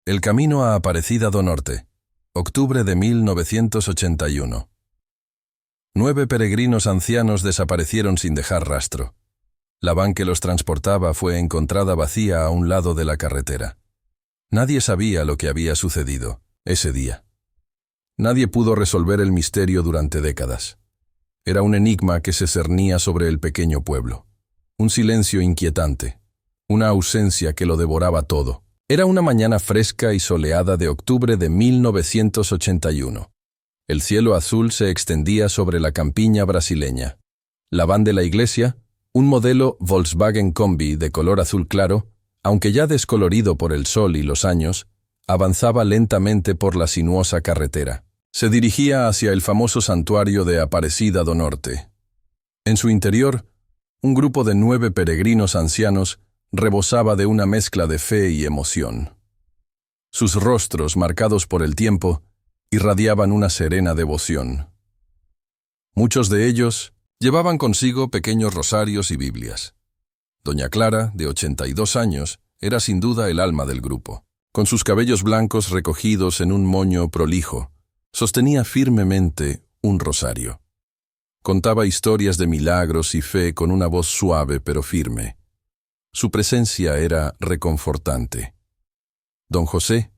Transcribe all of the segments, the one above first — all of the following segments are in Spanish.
El camino a Aparecida do Norte, octubre de 1981. 9 peregrinos ancianos desaparecieron sin dejar rastro. La van que los transportaba fue encontrada vacía a un lado de la carretera. Nadie sabía lo que había sucedido ese día. Nadie pudo resolver el misterio durante décadas. Era un enigma que se cernía sobre el pequeño pueblo. Un silencio inquietante. Una ausencia que lo devoraba todo. Era una mañana fresca y soleada de octubre de 1981. El cielo azul se extendía sobre la campiña brasileña. La van de la iglesia, un modelo Volkswagen Combi de color azul claro, aunque ya descolorido por el sol y los años, avanzaba lentamente por la sinuosa carretera. Se dirigía hacia el famoso santuario de Aparecida do Norte. En su interior, un grupo de 9 peregrinos ancianos rebosaba de una mezcla de fe y emoción. Sus rostros, marcados por el tiempo, irradiaban una serena devoción. Muchos de ellos llevaban consigo pequeños rosarios y Biblias. Doña Clara, de 82 años, era sin duda el alma del grupo. Con sus cabellos blancos recogidos en un moño prolijo, sostenía firmemente un rosario. Contaba historias de milagros y fe con una voz suave pero firme. Su presencia era reconfortante. Don José,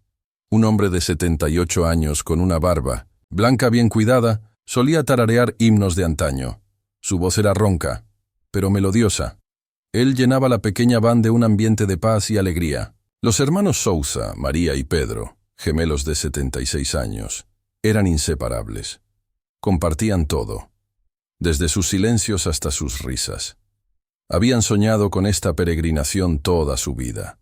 un hombre de 78 años con una barba, blanca bien cuidada, solía tararear himnos de antaño. Su voz era ronca, pero melodiosa. Él llenaba la pequeña van de un ambiente de paz y alegría. Los hermanos Sousa, María y Pedro, gemelos de 76 años, eran inseparables. Compartían todo, desde sus silencios hasta sus risas. Habían soñado con esta peregrinación toda su vida.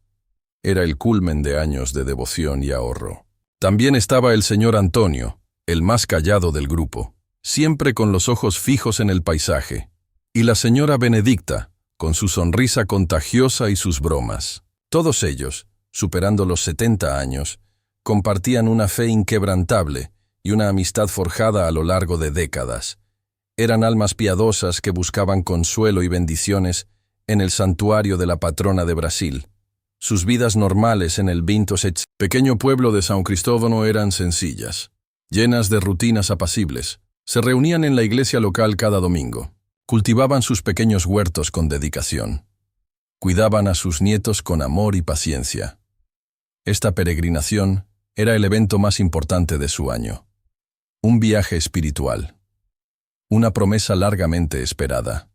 Era el culmen de años de devoción y ahorro. También estaba el señor Antonio, el más callado del grupo, siempre con los ojos fijos en el paisaje, y la señora Benedicta, con su sonrisa contagiosa y sus bromas. Todos ellos, superando los 70 años, compartían una fe inquebrantable y una amistad forjada a lo largo de décadas. Eran almas piadosas que buscaban consuelo y bendiciones en el santuario de la patrona de Brasil. Sus vidas normales en el pequeño pueblo de São Cristóvão eran sencillas, llenas de rutinas apacibles. Se reunían en la iglesia local cada domingo. Cultivaban sus pequeños huertos con dedicación. Cuidaban a sus nietos con amor y paciencia. Esta peregrinación era el evento más importante de su año. Un viaje espiritual. Una promesa largamente esperada.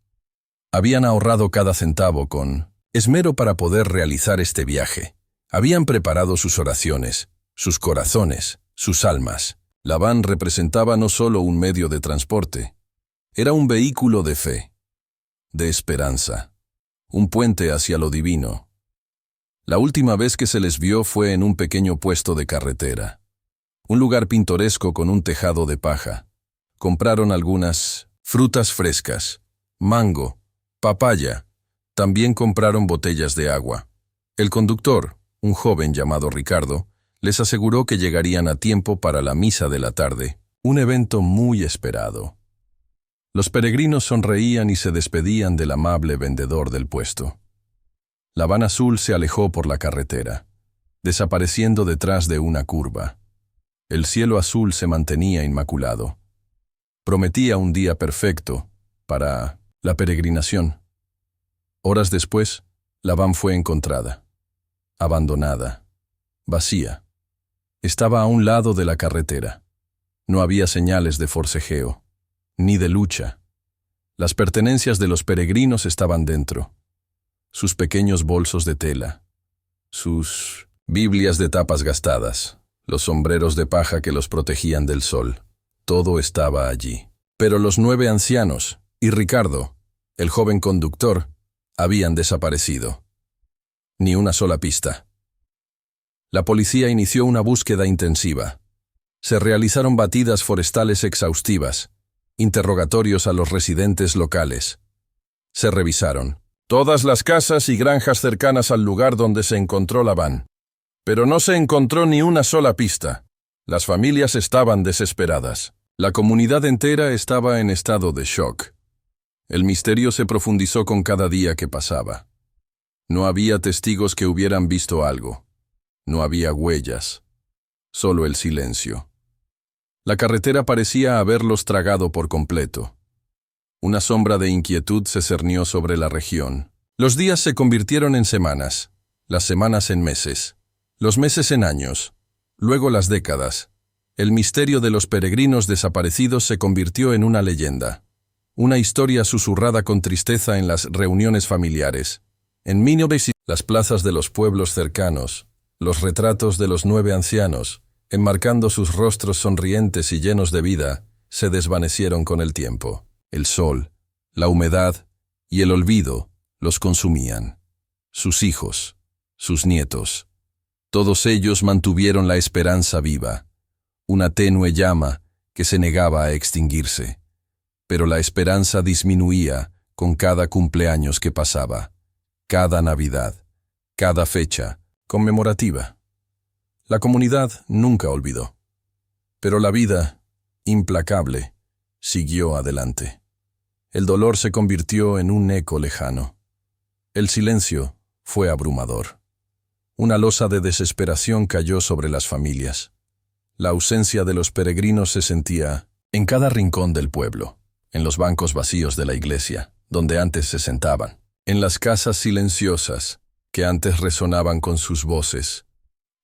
Habían ahorrado cada centavo con esmero para poder realizar este viaje. Habían preparado sus oraciones, sus corazones, sus almas. La van representaba no solo un medio de transporte, era un vehículo de fe, de esperanza, un puente hacia lo divino. La última vez que se les vio fue en un pequeño puesto de carretera, un lugar pintoresco con un tejado de paja. Compraron algunas frutas frescas, mango, papaya. También compraron botellas de agua. El conductor, un joven llamado Ricardo, les aseguró que llegarían a tiempo para la misa de la tarde, un evento muy esperado. Los peregrinos sonreían y se despedían del amable vendedor del puesto. La van azul se alejó por la carretera, desapareciendo detrás de una curva. El cielo azul se mantenía inmaculado. Prometía un día perfecto para la peregrinación. Horas después, la van fue encontrada, abandonada, vacía. Estaba a un lado de la carretera. No había señales de forcejeo, ni de lucha. Las pertenencias de los peregrinos estaban dentro. Sus pequeños bolsos de tela, sus Biblias de tapas gastadas, los sombreros de paja que los protegían del sol. Todo estaba allí. Pero los 9 ancianos y Ricardo, el joven conductor, habían desaparecido. Ni una sola pista. La policía inició una búsqueda intensiva. Se realizaron batidas forestales exhaustivas, interrogatorios a los residentes locales. Se revisaron todas las casas y granjas cercanas al lugar donde se encontró la van. Pero no se encontró ni una sola pista. Las familias estaban desesperadas. La comunidad entera estaba en estado de shock. El misterio se profundizó con cada día que pasaba. No había testigos que hubieran visto algo. No había huellas, solo el silencio. La carretera parecía haberlos tragado por completo. Una sombra de inquietud se cernió sobre la región. Los días se convirtieron en semanas, las semanas en meses, los meses en años, luego las décadas. El misterio de los peregrinos desaparecidos se convirtió en una leyenda. Una historia susurrada con tristeza en las reuniones familiares. En 1900, las plazas de los pueblos cercanos, los retratos de los 9 ancianos, enmarcando sus rostros sonrientes y llenos de vida, se desvanecieron con el tiempo. El sol, la humedad y el olvido los consumían. Sus hijos, sus nietos, todos ellos mantuvieron la esperanza viva, una tenue llama que se negaba a extinguirse. Pero la esperanza disminuía con cada cumpleaños que pasaba, cada Navidad, cada fecha conmemorativa. La comunidad nunca olvidó. Pero la vida, implacable, siguió adelante. El dolor se convirtió en un eco lejano. El silencio fue abrumador. Una losa de desesperación cayó sobre las familias. La ausencia de los peregrinos se sentía en cada rincón del pueblo, en los bancos vacíos de la iglesia, donde antes se sentaban, en las casas silenciosas que antes resonaban con sus voces.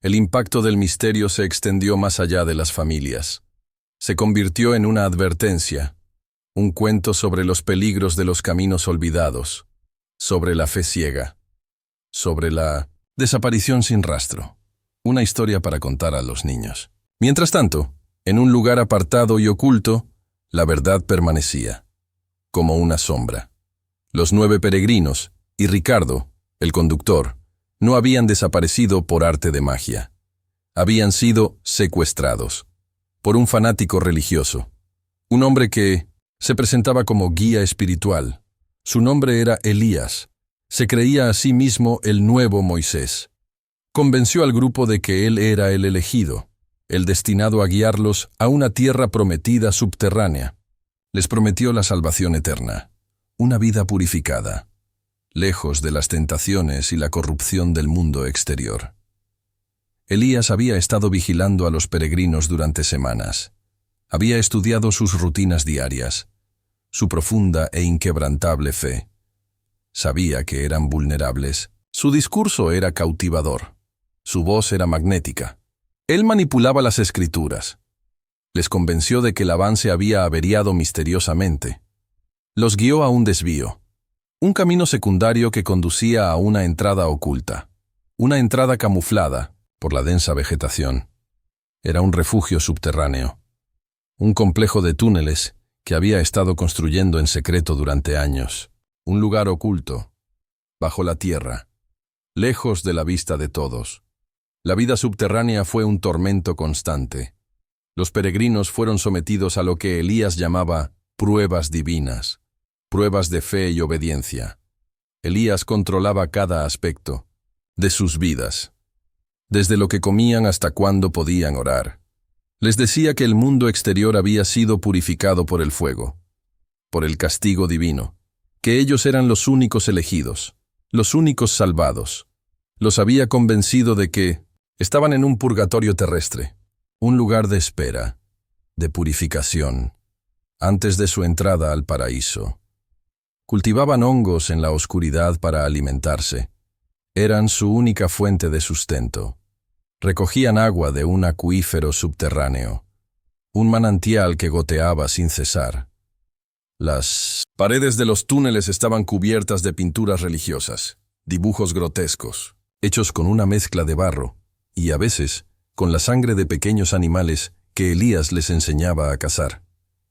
El impacto del misterio se extendió más allá de las familias. Se convirtió en una advertencia, un cuento sobre los peligros de los caminos olvidados, sobre la fe ciega, sobre la desaparición sin rastro, una historia para contar a los niños. Mientras tanto, en un lugar apartado y oculto, la verdad permanecía, como una sombra. Los 9 peregrinos y Ricardo, el conductor, no habían desaparecido por arte de magia. Habían sido secuestrados por un fanático religioso, un hombre que se presentaba como guía espiritual. Su nombre era Elías. Se creía a sí mismo el nuevo Moisés. Convenció al grupo de que él era el elegido, el destinado a guiarlos a una tierra prometida subterránea. Les prometió la salvación eterna, una vida purificada, lejos de las tentaciones y la corrupción del mundo exterior. Elías había estado vigilando a los peregrinos durante semanas. Había estudiado sus rutinas diarias, su profunda e inquebrantable fe. Sabía que eran vulnerables. Su discurso era cautivador. Su voz era magnética. Él manipulaba las escrituras. Les convenció de que el avance había averiado misteriosamente. Los guió a un desvío, un camino secundario que conducía a una entrada oculta, una entrada camuflada por la densa vegetación. Era un refugio subterráneo, un complejo de túneles que había estado construyendo en secreto durante años, un lugar oculto, bajo la tierra, lejos de la vista de todos. La vida subterránea fue un tormento constante. Los peregrinos fueron sometidos a lo que Elías llamaba pruebas divinas, pruebas de fe y obediencia. Elías controlaba cada aspecto de sus vidas, desde lo que comían hasta cuándo podían orar. Les decía que el mundo exterior había sido purificado por el fuego, por el castigo divino, que ellos eran los únicos elegidos, los únicos salvados. Los había convencido de que estaban en un purgatorio terrestre, un lugar de espera, de purificación, antes de su entrada al paraíso. Cultivaban hongos en la oscuridad para alimentarse. Eran su única fuente de sustento. Recogían agua de un acuífero subterráneo, un manantial que goteaba sin cesar. Las paredes de los túneles estaban cubiertas de pinturas religiosas, dibujos grotescos, hechos con una mezcla de barro, y a veces con la sangre de pequeños animales que Elías les enseñaba a cazar.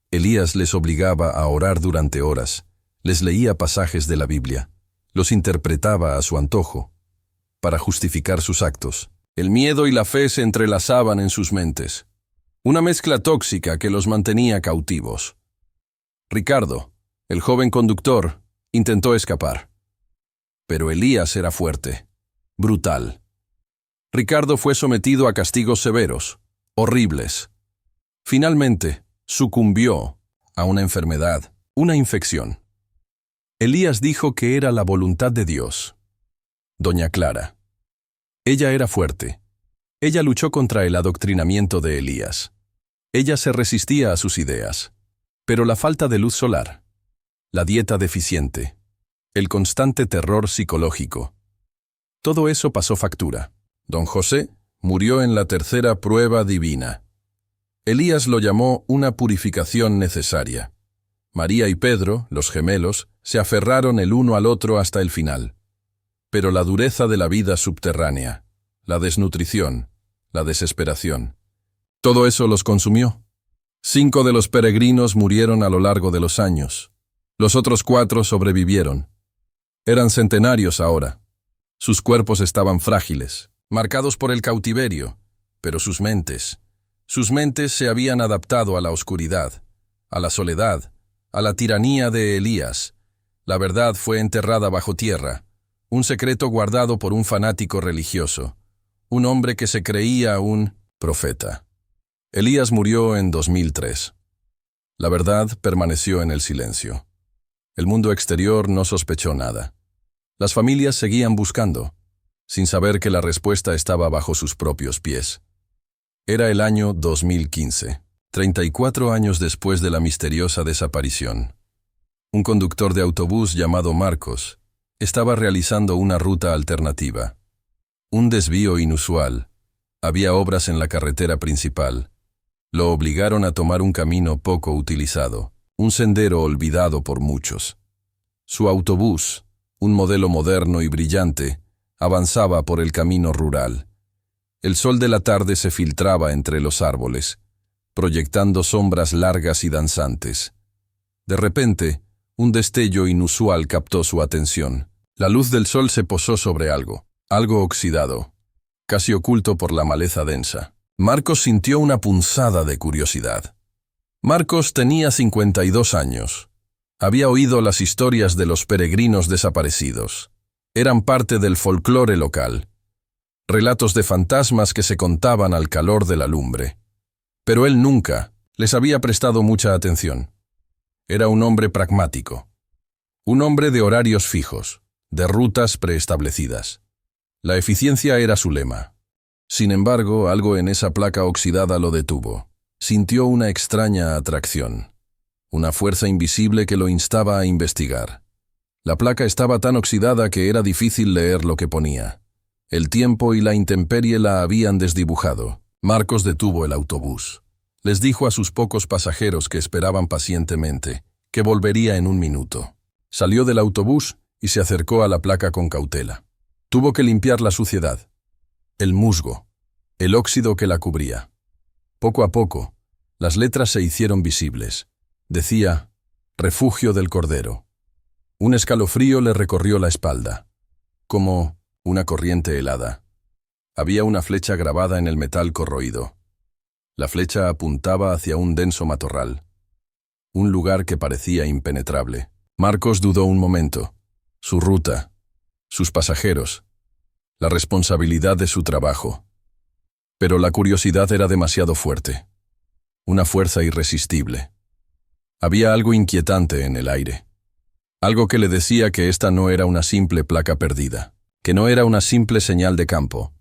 Elías les obligaba a orar durante horas, les leía pasajes de la Biblia, los interpretaba a su antojo, para justificar sus actos. El miedo y la fe se entrelazaban en sus mentes, una mezcla tóxica que los mantenía cautivos. Ricardo, el joven conductor, intentó escapar. Pero Elías era fuerte, brutal. Ricardo fue sometido a castigos severos, horribles. Finalmente, sucumbió a una enfermedad, una infección. Elías dijo que era la voluntad de Dios. Doña Clara. Ella era fuerte, Ella luchó contra el adoctrinamiento de Elías. Ella se resistía a sus ideas. Pero la falta de luz solar, la dieta deficiente, el constante terror psicológico, todo eso pasó factura. Don José murió en la tercera prueba divina. Elías lo llamó una purificación necesaria. María y Pedro, los gemelos, se aferraron el uno al otro hasta el final. Pero la dureza de la vida subterránea, la desnutrición, la desesperación, todo eso los consumió. 5 de los peregrinos murieron a lo largo de los años. Los otros 4 sobrevivieron. Eran centenarios ahora. Sus cuerpos estaban frágiles, marcados por el cautiverio, pero sus mentes se habían adaptado a la oscuridad, a la soledad, a la tiranía de Elías. La verdad fue enterrada bajo tierra, un secreto guardado por un fanático religioso, un hombre que se creía un profeta. Elías murió en 2003. La verdad permaneció en el silencio. El mundo exterior no sospechó nada. Las familias seguían buscando, sin saber que la respuesta estaba bajo sus propios pies. Era el año 2015, 34 años después de la misteriosa desaparición. Un conductor de autobús llamado Marcos estaba realizando una ruta alternativa. Un desvío inusual. Había obras en la carretera principal. Lo obligaron a tomar un camino poco utilizado, un sendero olvidado por muchos. Su autobús, un modelo moderno y brillante, avanzaba por el camino rural. El sol de la tarde se filtraba entre los árboles, proyectando sombras largas y danzantes. De repente, un destello inusual captó su atención. La luz del sol se posó sobre algo oxidado, casi oculto por la maleza densa. Marcos sintió una punzada de curiosidad. Marcos tenía 52 años. Había oído las historias de los peregrinos desaparecidos. Eran parte del folclore local. Relatos de fantasmas que se contaban al calor de la lumbre. Pero él nunca les había prestado mucha atención. Era un hombre pragmático. Un hombre de horarios fijos, de rutas preestablecidas. La eficiencia era su lema. Sin embargo, algo en esa placa oxidada lo detuvo. Sintió una extraña atracción. Una fuerza invisible que lo instaba a investigar. La placa estaba tan oxidada que era difícil leer lo que ponía. El tiempo y la intemperie la habían desdibujado. Marcos detuvo el autobús. Les dijo a sus pocos pasajeros que esperaban pacientemente que volvería en un minuto. Salió del autobús y se acercó a la placa con cautela. Tuvo que limpiar la suciedad, el musgo, el óxido que la cubría. Poco a poco, las letras se hicieron visibles. Decía, Refugio del Cordero. Un escalofrío le recorrió la espalda, como una corriente helada. Había una flecha grabada en el metal corroído. La flecha apuntaba hacia un denso matorral, un lugar que parecía impenetrable. Marcos dudó un momento. Su ruta, sus pasajeros, la responsabilidad de su trabajo. Pero la curiosidad era demasiado fuerte. Una fuerza irresistible. Había algo inquietante en el aire. Algo que le decía que esta no era una simple placa perdida, que no era una simple señal de campo.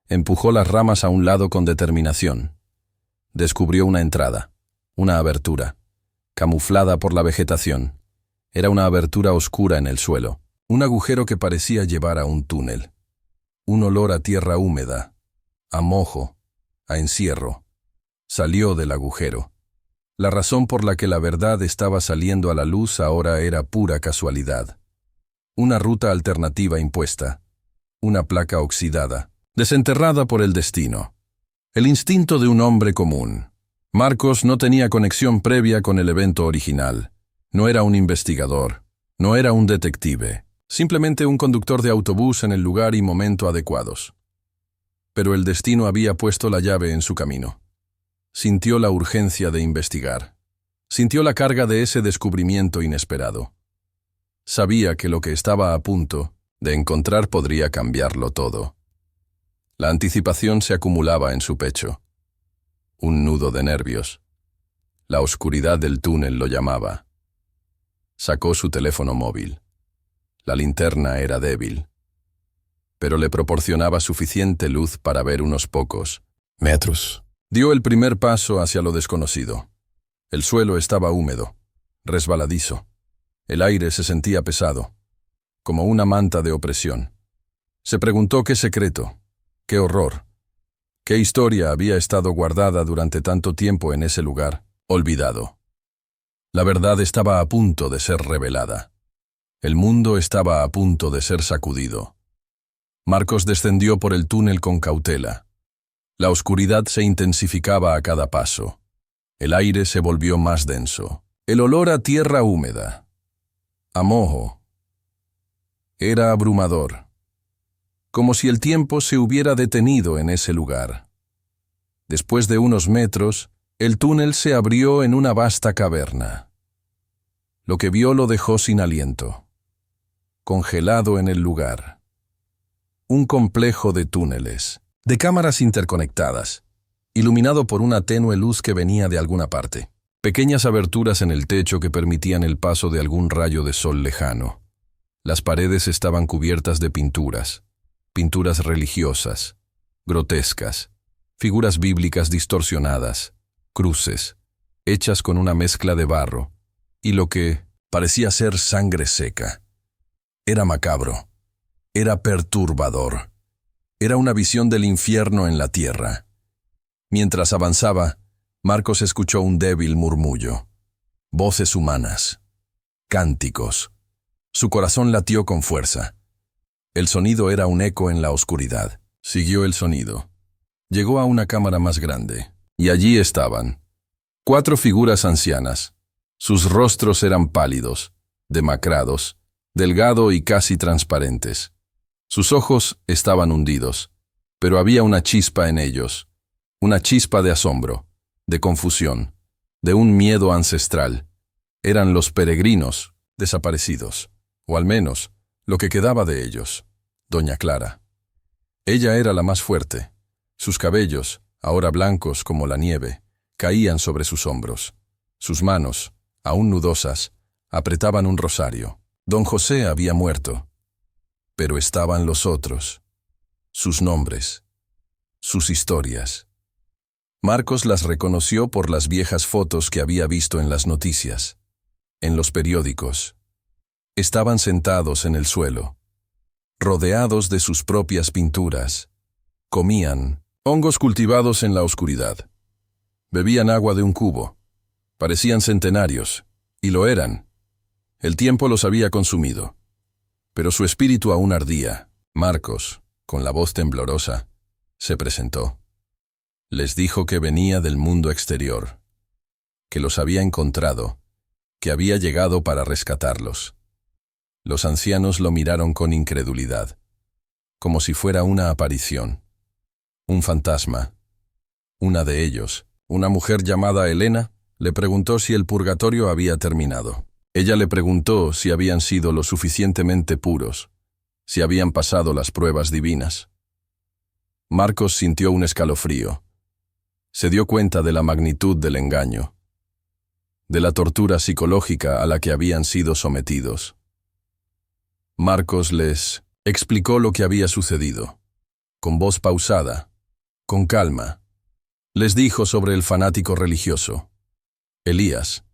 Empujó las ramas a un lado con determinación. Descubrió una entrada, una abertura, camuflada por la vegetación. Era una abertura oscura en el suelo, un agujero que parecía llevar a un túnel. Un olor a tierra húmeda, a mojo, a encierro. Salió del agujero. La razón por la que la verdad estaba saliendo a la luz ahora era pura casualidad. Una ruta alternativa impuesta, una placa oxidada, desenterrada por el destino. El instinto de un hombre común. Marcos no tenía conexión previa con el evento original. No era un investigador, no era un detective, simplemente un conductor de autobús en el lugar y momento adecuados. Pero el destino había puesto la llave en su camino. Sintió la urgencia de investigar. Sintió la carga de ese descubrimiento inesperado. Sabía que lo que estaba a punto de encontrar podría cambiarlo todo. La anticipación se acumulaba en su pecho. Un nudo de nervios. La oscuridad del túnel lo llamaba. Sacó su teléfono móvil. La linterna era débil. pero le proporcionaba suficiente luz para ver unos pocos metros. Dio el primer paso hacia lo desconocido. El suelo estaba húmedo, resbaladizo. El aire se sentía pesado, como una manta de opresión. Se preguntó qué secreto, qué horror, qué historia había estado guardada durante tanto tiempo en ese lugar, olvidado. La verdad estaba a punto de ser revelada. El mundo estaba a punto de ser sacudido. Marcos descendió por el túnel con cautela. La oscuridad se intensificaba a cada paso. El aire se volvió más denso. El olor a tierra húmeda, a moho, era abrumador, como si el tiempo se hubiera detenido en ese lugar. Después de unos metros, el túnel se abrió en una vasta caverna. Lo que vio lo dejó sin aliento, congelado en el lugar. Un complejo de túneles, de cámaras interconectadas, iluminado por una tenue luz que venía de alguna parte. Pequeñas aberturas en el techo que permitían el paso de algún rayo de sol lejano. Las paredes estaban cubiertas de pinturas religiosas, grotescas, figuras bíblicas distorsionadas, cruces, hechas con una mezcla de barro, y lo que parecía ser sangre seca. Era macabro, era perturbador, era una visión del infierno en la tierra. Mientras avanzaba, Marcos escuchó un débil murmullo, voces humanas, cánticos. Su corazón latió con fuerza. El sonido era un eco en la oscuridad. Siguió el sonido. Llegó a una cámara más grande, y allí estaban 4 figuras ancianas. Sus rostros eran pálidos, demacrados, delgado y casi transparentes. Sus ojos estaban hundidos, pero había una chispa en ellos, una chispa de asombro, de confusión, de un miedo ancestral. Eran los peregrinos desaparecidos, o al menos lo que quedaba de ellos. Doña Clara. Ella era la más fuerte. Sus cabellos, ahora blancos como la nieve, caían sobre sus hombros. Sus manos, aún nudosas, apretaban un rosario. Don José había muerto, pero estaban los otros, sus nombres, sus historias. Marcos las reconoció por las viejas fotos que había visto en las noticias, en los periódicos. Estaban sentados en el suelo, rodeados de sus propias pinturas. Comían hongos cultivados en la oscuridad. Bebían agua de un cubo. Parecían centenarios, y lo eran. El tiempo los había consumido. Pero su espíritu aún ardía. Marcos, con la voz temblorosa, se presentó. Les dijo que venía del mundo exterior, que los había encontrado, que había llegado para rescatarlos. Los ancianos lo miraron con incredulidad, como si fuera una aparición, un fantasma. Una de ellos, una mujer llamada Elena, le preguntó si el purgatorio había terminado. Ella le preguntó si habían sido lo suficientemente puros, si habían pasado las pruebas divinas. Marcos sintió un escalofrío. Se dio cuenta de la magnitud del engaño, de la tortura psicológica a la que habían sido sometidos. Marcos les explicó lo que había sucedido, con voz pausada, con calma. Les dijo sobre el fanático religioso, Elías.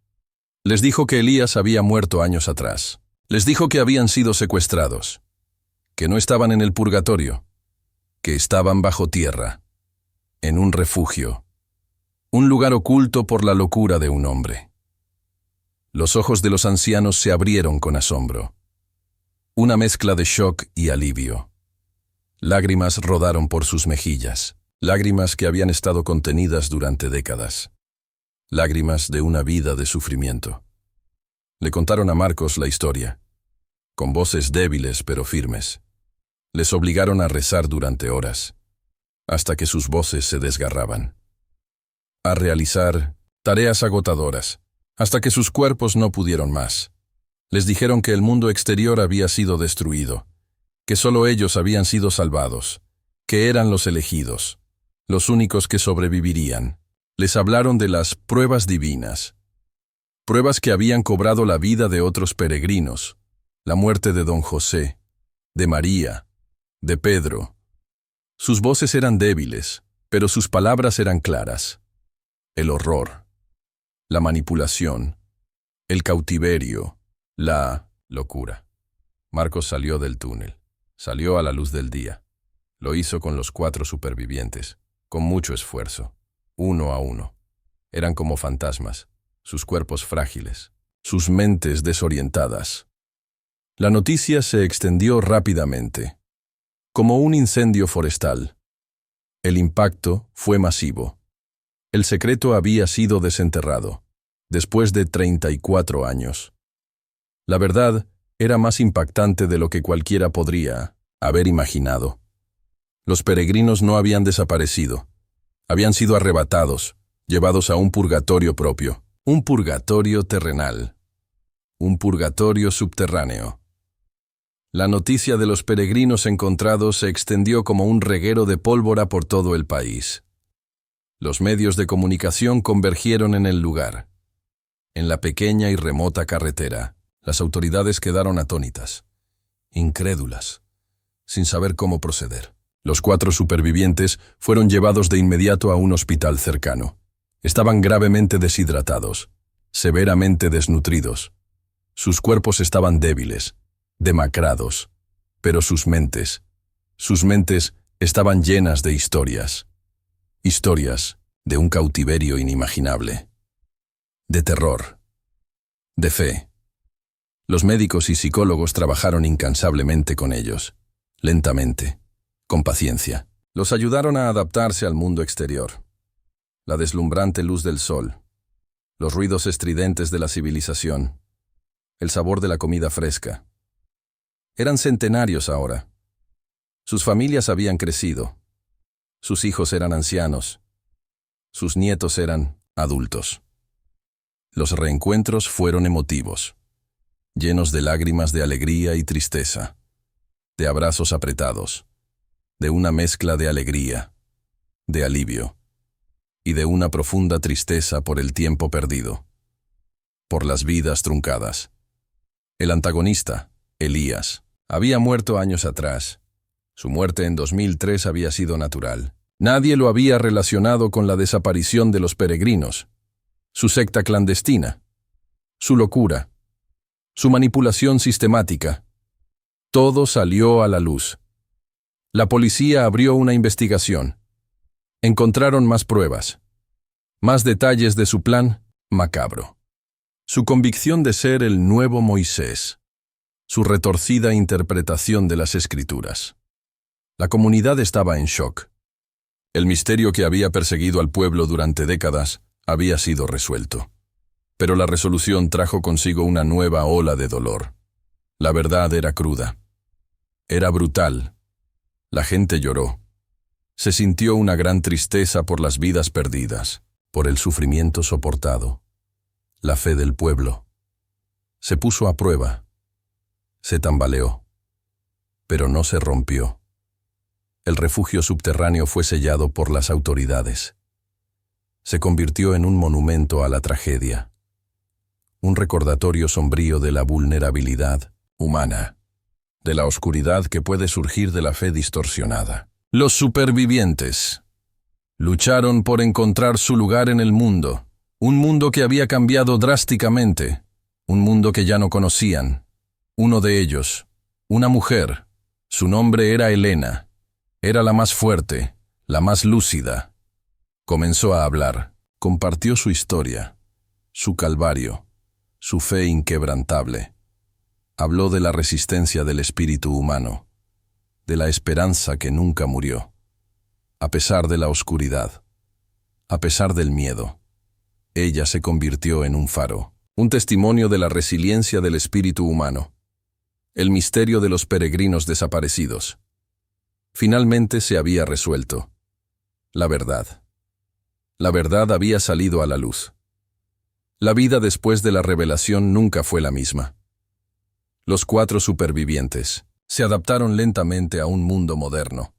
Les dijo que Elías había muerto años atrás. Les dijo que habían sido secuestrados, que no estaban en el purgatorio, que estaban bajo tierra, en un refugio, un lugar oculto por la locura de un hombre. Los ojos de los ancianos se abrieron con asombro. Una mezcla de shock y alivio. Lágrimas rodaron por sus mejillas, lágrimas que habían estado contenidas durante décadas. Lágrimas de una vida de sufrimiento. Le contaron a Marcos la historia, con voces débiles pero firmes. Les obligaron a rezar durante horas, hasta que sus voces se desgarraban. A realizar tareas agotadoras, hasta que sus cuerpos no pudieron más. Les dijeron que el mundo exterior había sido destruido, que solo ellos habían sido salvados, que eran los elegidos, los únicos que sobrevivirían. Les hablaron de las pruebas divinas, pruebas que habían cobrado la vida de otros peregrinos, la muerte de Don José, de María, de Pedro. Sus voces eran débiles, pero sus palabras eran claras. El horror, la manipulación, el cautiverio, la locura. Marcos salió del túnel, salió a la luz del día. Lo hizo con los 4 supervivientes, con mucho esfuerzo, uno a uno. Eran como fantasmas, sus cuerpos frágiles, sus mentes desorientadas. La noticia se extendió rápidamente, como un incendio forestal. El impacto fue masivo. El secreto había sido desenterrado, después de 34 años. La verdad era más impactante de lo que cualquiera podría haber imaginado. Los peregrinos no habían desaparecido. Habían sido arrebatados, llevados a un purgatorio propio, un purgatorio terrenal, un purgatorio subterráneo. La noticia de los peregrinos encontrados se extendió como un reguero de pólvora por todo el país. Los medios de comunicación convergieron en el lugar. En la pequeña y remota carretera, las autoridades quedaron atónitas, incrédulas, sin saber cómo proceder. Los 4 supervivientes fueron llevados de inmediato a un hospital cercano. Estaban gravemente deshidratados, severamente desnutridos. Sus cuerpos estaban débiles, demacrados, pero sus mentes estaban llenas de historias. Historias de un cautiverio inimaginable. De terror. De fe. Los médicos y psicólogos trabajaron incansablemente con ellos, lentamente, con paciencia. Los ayudaron a adaptarse al mundo exterior. La deslumbrante luz del sol, los ruidos estridentes de la civilización, el sabor de la comida fresca. Eran centenarios ahora. Sus familias habían crecido. Sus hijos eran ancianos. Sus nietos eran adultos. Los reencuentros fueron emotivos, llenos de lágrimas de alegría y tristeza, de abrazos apretados, de una mezcla de alegría, de alivio y de una profunda tristeza por el tiempo perdido, por las vidas truncadas. El antagonista, Elías, había muerto años atrás. Su muerte en 2003 había sido natural. Nadie lo había relacionado con la desaparición de los peregrinos, su secta clandestina, su locura, su manipulación sistemática. Todo salió a la luz. La policía abrió una investigación. Encontraron más pruebas, más detalles de su plan macabro. Su convicción de ser el nuevo Moisés, su retorcida interpretación de las Escrituras. La comunidad estaba en shock. El misterio que había perseguido al pueblo durante décadas había sido resuelto. Pero la resolución trajo consigo una nueva ola de dolor. La verdad era cruda. Era brutal. La gente lloró. Se sintió una gran tristeza por las vidas perdidas, por el sufrimiento soportado. La fe del pueblo se puso a prueba. Se tambaleó, pero no se rompió. El refugio subterráneo fue sellado por las autoridades. Se convirtió en un monumento a la tragedia, un recordatorio sombrío de la vulnerabilidad humana, de la oscuridad que puede surgir de la fe distorsionada. Los supervivientes lucharon por encontrar su lugar en el mundo, un mundo que había cambiado drásticamente, un mundo que ya no conocían. Uno de ellos, una mujer, su nombre era Elena, era la más fuerte, la más lúcida. Comenzó a hablar, compartió su historia, su calvario, su fe inquebrantable. Habló de la resistencia del espíritu humano, de la esperanza que nunca murió, a pesar de la oscuridad, a pesar del miedo. Ella se convirtió en un faro, un testimonio de la resiliencia del espíritu humano. El misterio de los peregrinos desaparecidos. Finalmente se había resuelto. La verdad. La verdad había salido a la luz. La vida después de la revelación nunca fue la misma. Los 4 supervivientes se adaptaron lentamente a un mundo moderno.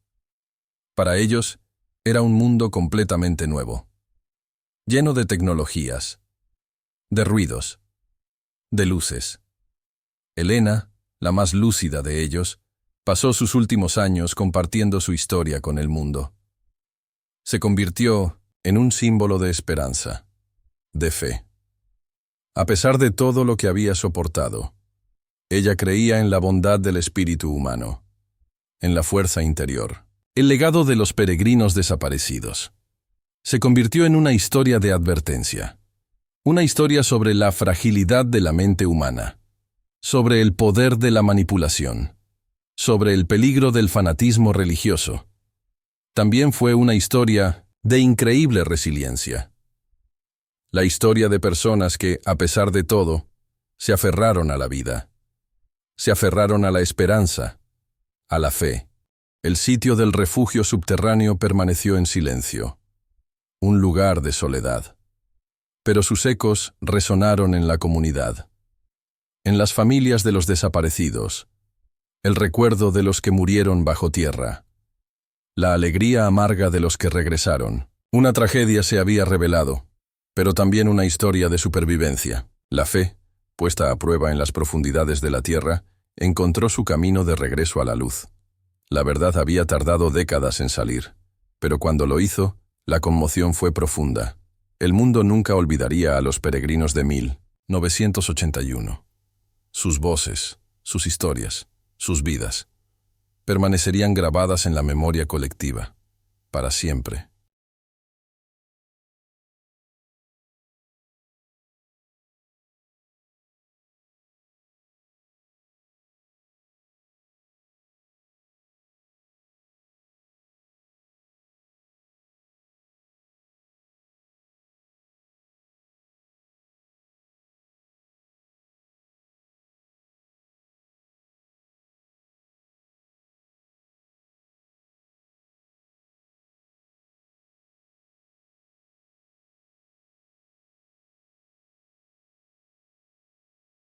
Para ellos, era un mundo completamente nuevo, lleno de tecnologías, de ruidos, de luces. Elena, la más lúcida de ellos, Pasó sus últimos años compartiendo su historia con el mundo. Se convirtió en un símbolo de esperanza, de fe. A pesar de todo lo que había soportado, ella creía en la bondad del espíritu humano, en la fuerza interior. El legado de los peregrinos desaparecidos se convirtió en una historia de advertencia, una historia sobre la fragilidad de la mente humana, sobre el poder de la manipulación, sobre el peligro del fanatismo religioso. También fue una historia de increíble resiliencia. La historia de personas que, a pesar de todo, se aferraron a la vida, se aferraron a la esperanza, a la fe. El sitio del refugio subterráneo permaneció en silencio, un lugar de soledad. Pero sus ecos resonaron en la comunidad, en las familias de los desaparecidos, el recuerdo de los que murieron bajo tierra, la alegría amarga de los que regresaron. Una tragedia se había revelado, pero también una historia de supervivencia. La fe, puesta a prueba en las profundidades de la tierra, encontró su camino de regreso a la luz. La verdad había tardado décadas en salir, pero cuando lo hizo, la conmoción fue profunda. El mundo nunca olvidaría a los peregrinos de 1981. Sus voces, sus historias, sus vidas, permanecerían grabadas en la memoria colectiva, para siempre.